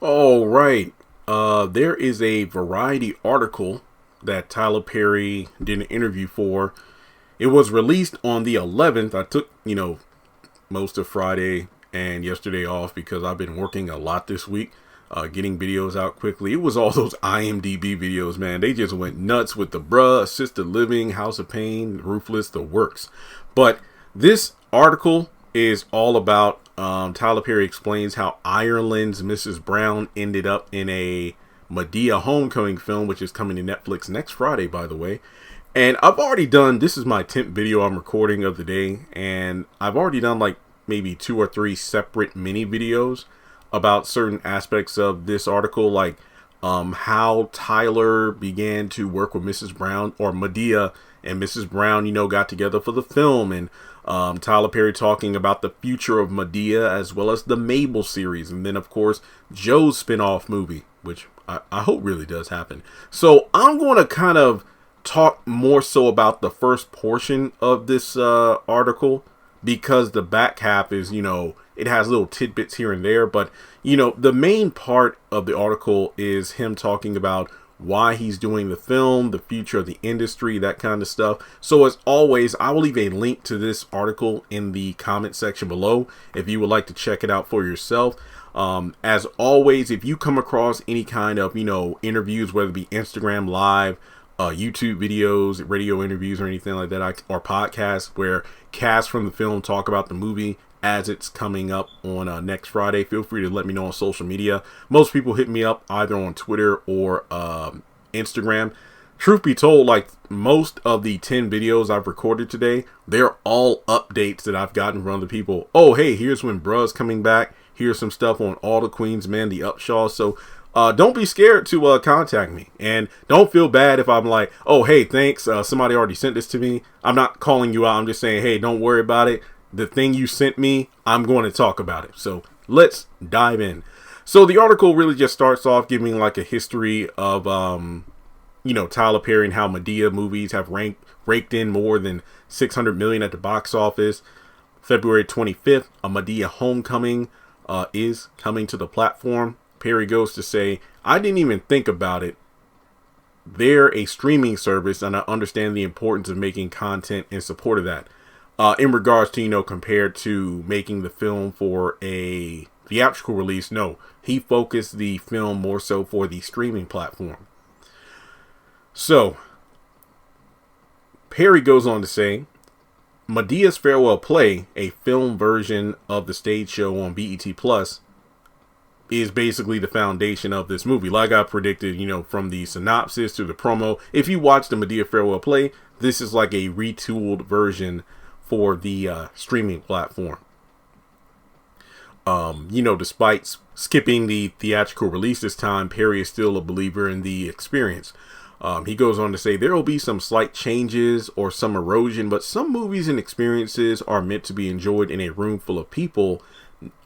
All right. There is a Variety article that Tyler Perry did an interview for. It was released on the 11th. I took, most of Friday and yesterday off because I've been working a lot this week, getting videos out quickly. It was all those IMDb videos, man. They just went nuts with the assisted living, House of Pain, Roofless, the works. But this article is all about Tyler Perry explains how Ireland's Mrs. Brown ended up in a Madea homecoming film, which is coming to Netflix next Friday, by the way. And I've already done, this is my 10th video I'm recording of the day, and I've already done like maybe 2 or 3 separate mini videos about certain aspects of this article, like how Tyler began to work with Mrs. Brown, or Madea and Mrs. Brown, got together for the film, and Tyler Perry talking about the future of Madea as well as the Mabel series, and then of course Joe's spin-off movie, which I hope really does happen. So I'm going to kind of talk more so about the first portion of this article, because the back half is, it has little tidbits here and there, but the main part of the article is him talking about why he's doing the film, the future of the industry, that kind of stuff. So as always, I will leave a link to this article in the comment section below if you would like to check it out for yourself. As always, if you come across any kind of, interviews, whether it be Instagram Live, YouTube videos, radio interviews, or anything like that, or podcasts where cast from the film talk about the movie as it's coming up on next Friday, feel free to let me know on social media. Most people hit me up either on Twitter or Instagram. Truth be told, like most of the 10 videos I've recorded today, they're all updates that I've gotten from other people. Oh, hey, here's when Bruh's coming back. Here's some stuff on All the Queen's Men, the Upshaw. So don't be scared to contact me, and don't feel bad if I'm like, oh, hey, thanks, somebody already sent this to me. I'm not calling you out. I'm just saying, hey, don't worry about it. The thing you sent me, I'm going to talk about it. So let's dive in. So the article really just starts off giving like a history of Tyler Perry and how Madea movies have raked in more than 600 million at the box office. February 25th, a Madea Homecoming is coming to the platform. Perry goes to say, I didn't even think about it. They're a streaming service, and I understand the importance of making content in support of that. In regards to, compared to making the film for a theatrical release, no, he focused the film more so for the streaming platform. So, Perry goes on to say, Madea's farewell play, a film version of the stage show on BET Plus, is basically the foundation of this movie. Like I predicted, from the synopsis to the promo, if you watch the Madea farewell play, this is like a retooled version for the streaming platform. Despite skipping the theatrical release this time, Perry is still a believer in the experience. He goes on to say there will be some slight changes or some erosion, but some movies and experiences are meant to be enjoyed in a room full of people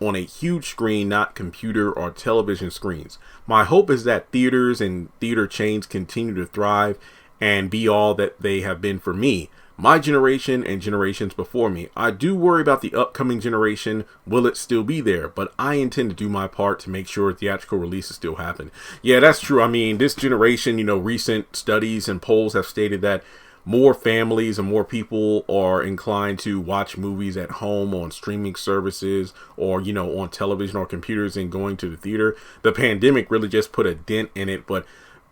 on a huge screen, not computer or television screens. My hope is that theaters and theater chains continue to thrive and be all that they have been for me, my generation, and generations before me. I do worry about the upcoming generation. Will it still be there? But I intend to do my part to make sure theatrical releases still happen. Yeah, that's true. I mean, this generation, recent studies and polls have stated that more families and more people are inclined to watch movies at home on streaming services or, on television or computers and going to the theater. The pandemic really just put a dent in it, but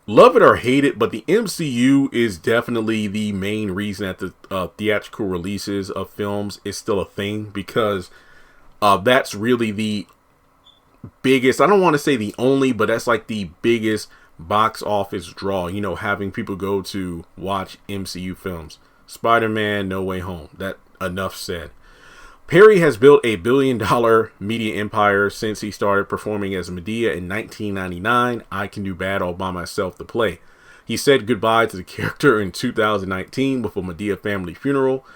love it or hate it, but the MCU is definitely the main reason that the theatrical releases of films is still a thing, because that's really the biggest, I don't want to say the only, but that's like the biggest box office draw, having people go to watch MCU films. Spider-Man, No Way Home. That enough said. Perry has built a billion-dollar media empire since he started performing as Madea in 1999. I Can Do Bad All By Myself, the play. He said goodbye to the character in 2019 with a Madea family funeral,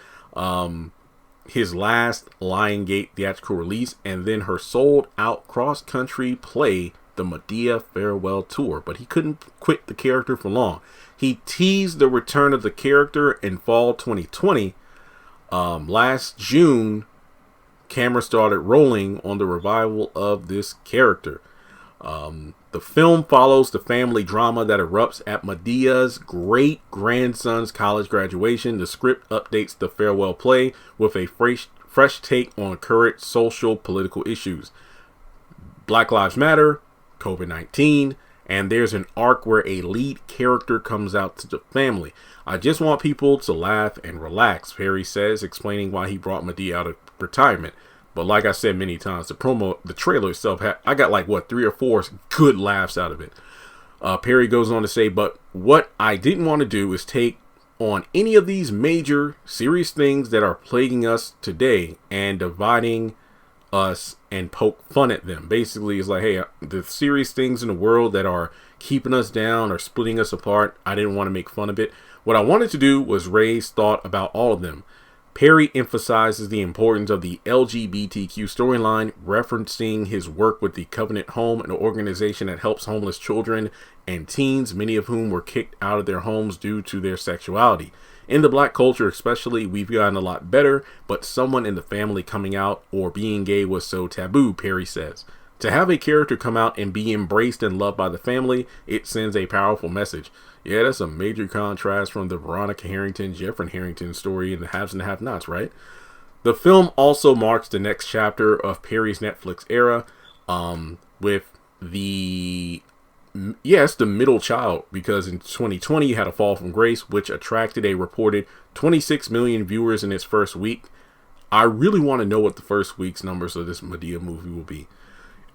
his last Lion Gate theatrical release, and then her sold-out cross-country play, the Madea Farewell Tour. But he couldn't quit the character for long. He teased the return of the character in fall 2020. Last June, camera started rolling on the revival of this character. The film follows the family drama that erupts at Madea's great-grandson's college graduation. The script updates the farewell play with a fresh take on current social political issues. Black Lives Matter, COVID-19, and there's an arc where a lead character comes out to the family. I just want people to laugh and relax, Perry says, explaining why he brought Madea out of retirement. But like I said many times, the trailer itself, I got like, 3 or 4 good laughs out of it. Perry goes on to say, but what I didn't want to do is take on any of these major, serious things that are plaguing us today and dividing us and poke fun at them. Basically, it's like, hey, the serious things in the world that are keeping us down or splitting us apart, I didn't want to make fun of it. What I wanted to do was raise thought about all of them. Perry emphasizes the importance of the LGBTQ storyline, referencing his work with the Covenant Home, an organization that helps homeless children and teens, many of whom were kicked out of their homes due to their sexuality. In the black culture especially, we've gotten a lot better, but someone in the family coming out or being gay was so taboo, Perry says. To have a character come out and be embraced and loved by the family, it sends a powerful message. Yeah, that's a major contrast from the Veronica Harrington, Jeffrey Harrington story in the Haves and the Have-Nots, right? The film also marks the next chapter of Perry's Netflix era, with the middle child, because in 2020 it had A Fall from Grace, which attracted a reported 26 million viewers in its first week. I really want to know what the first week's numbers of this Madea movie will be.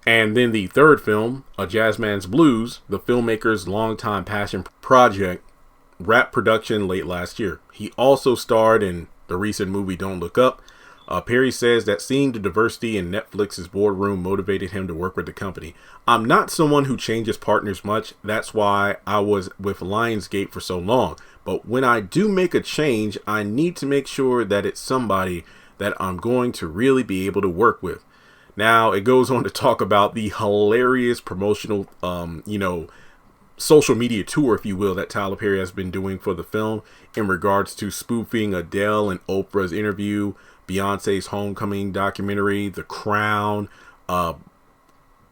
And then the third film, A Jazzman's Blues, the filmmaker's longtime passion project, wrapped production late last year. He also starred in the recent movie Don't Look Up. Perry says that seeing the diversity in Netflix's boardroom motivated him to work with the company. I'm not someone who changes partners much. That's why I was with Lionsgate for so long. But when I do make a change, I need to make sure that it's somebody that I'm going to really be able to work with. Now, it goes on to talk about the hilarious promotional, social media tour, if you will, that Tyler Perry has been doing for the film in regards to spoofing Adele and Oprah's interview, Beyonce's Homecoming documentary, The Crown,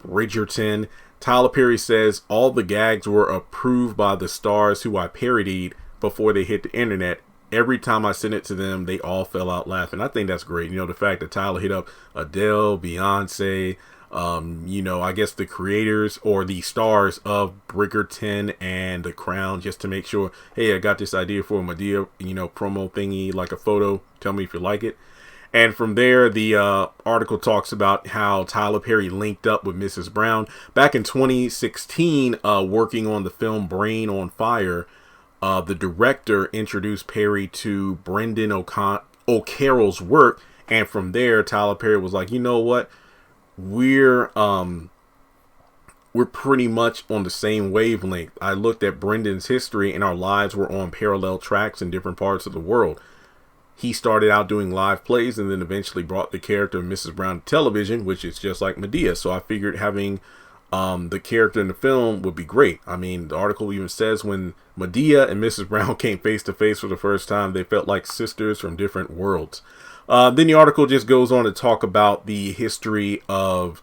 Bridgerton. Tyler Perry says all the gags were approved by the stars who I parodied before they hit the internet. Every time I sent it to them, they all fell out laughing. I think that's great. The fact that Tyler hit up Adele, Beyonce, I guess the creators or the stars of Bridgerton and The Crown, just to make sure, hey, I got this idea for a Madea, promo thingy, like a photo. Tell me if you like it. And from there, the article talks about how Tyler Perry linked up with Mrs. Brown back in 2016, working on the film Brain on Fire. The director introduced Perry to Brendan O'Carroll's work, and from there, Tyler Perry was like, you know what, we're pretty much on the same wavelength. I looked at Brendan's history, and our lives were on parallel tracks in different parts of the world. He started out doing live plays, and then eventually brought the character of Mrs. Brown to television, which is just like Madea. So I figured having the character in the film would be great. I mean, the article even says when Madea and Mrs. Brown came face to face for the first time, they felt like sisters from different worlds. Then the article just goes on to talk about the history of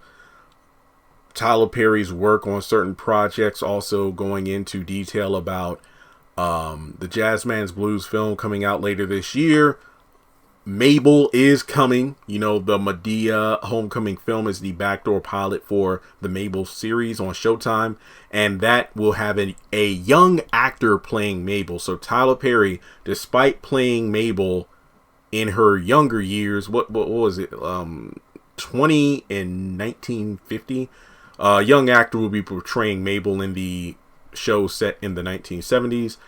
Tyler Perry's work on certain projects, also going into detail about the Jazzman's Blues film coming out later this year. Mabel is coming. The Madea Homecoming film is the backdoor pilot for the Mabel series on Showtime, and that will have a young actor playing Mabel. So Tyler Perry, despite playing Mabel in her younger years, what was it, 20 in 1950, a young actor will be portraying Mabel in the show set in the 1970s.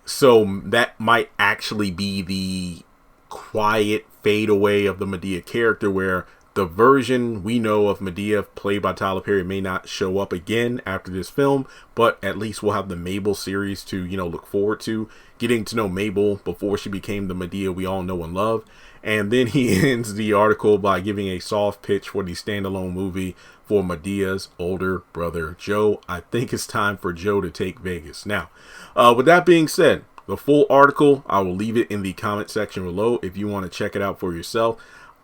So that might actually be the quiet fade away of the Madea character, where the version we know of Madea played by Tyler Perry may not show up again after this film, but at least we'll have the Mabel series to look forward to, getting to know Mabel before she became the Madea we all know and love. And then he ends the article by giving a soft pitch for the standalone movie for Madea's older brother Joe. I think it's time for Joe to take Vegas. Now, with that being said, the full article, I will leave it in the comment section below if you want to check it out for yourself.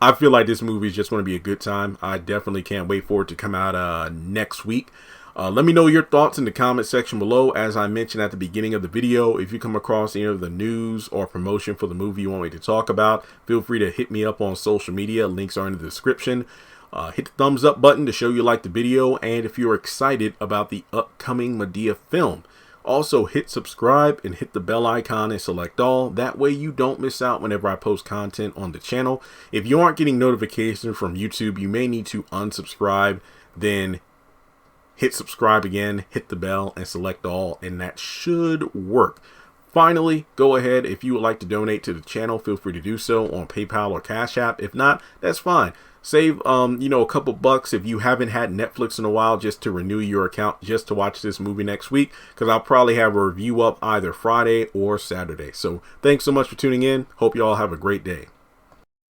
I feel like this movie is just going to be a good time. I definitely can't wait for it to come out next week. Let me know your thoughts in the comment section below. As I mentioned at the beginning of the video, if you come across any of the news or promotion for the movie you want me to talk about, feel free to hit me up on social media. Links are in the description. Hit the thumbs up button to show you like the video, and if you're excited about the upcoming Madea film. Also, hit subscribe and hit the bell icon and select all. That way you don't miss out whenever I post content on the channel. If you aren't getting notifications from YouTube, you may need to unsubscribe. Then hit subscribe again, hit the bell, and select all, and that should work. Finally, go ahead, if you would like to donate to the channel, feel free to do so on PayPal or Cash App. If not, that's fine. Save, a couple bucks if you haven't had Netflix in a while, just to renew your account, just to watch this movie next week, because I'll probably have a review up either Friday or Saturday. So thanks so much for tuning in. Hope you all have a great day.